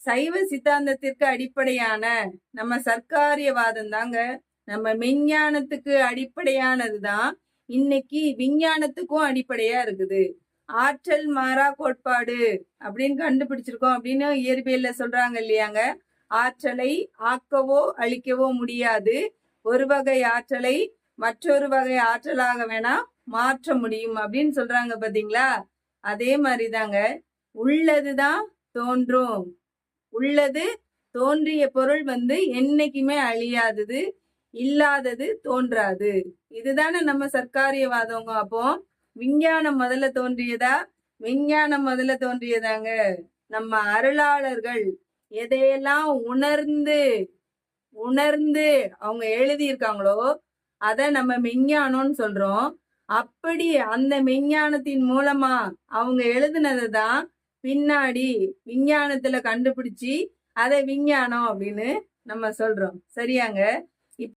சைவ சித்தாந்தத்திற்கு அடிப்படையான நம்ம சர்க்காரியவாதம் தாங்க நம்ம மெஞ்ஞானத்துக்கு அடிப்படையானதுதான் இன்னைக்கு விஞ்ஞானத்துக்கும் அடிப்படையா இருக்குது. ஆற்றல் மாறா கோட்பாடு அப்படின்னு கண்டுபிடிச்சிருக்கோம் அப்படின்னு இயற்பியல்ல சொல்றாங்க இல்லையாங்க. ஆற்றலை ஆக்கவோ அழிக்கவோ முடியாது. ஒரு வகை ஆற்றலை மற்றொரு வகை ஆற்றலாக வேணா மாற்ற முடியும் அப்படின்னு சொல்றாங்க பாத்தீங்களா. அதே மாதிரிதாங்க உள்ளதுதான் தோன்றும். உள்ளது தோன்றிய பொருள் என்னைக்குமே அழியாதது, இல்லாதது தோன்றாது. இதுதானே நம்ம சர்க்காரியவாதங்க. அப்போ விஞ்ஞானம் முதல்ல தோன்றியதா விஞ்ஞானம் முதல்ல தோன்றியதாங்க. நம்ம அருளாளர்கள் எதையெல்லாம் உணர்ந்து உணர்ந்து அவங்க எழுதியிருக்காங்களோ அத நம்ம மெஞ்ஞானம்னு சொல்றோம். அப்படி அந்த மெஞ்ஞானத்தின் மூலமா அவங்க எழுதுனதுதான் பின்னாடி விஞ்ஞானத்துல கண்டுபிடிச்சு அதை விஞ்ஞானம் அப்படின்னு நம்ம சொல்றோம். சரியாங்க.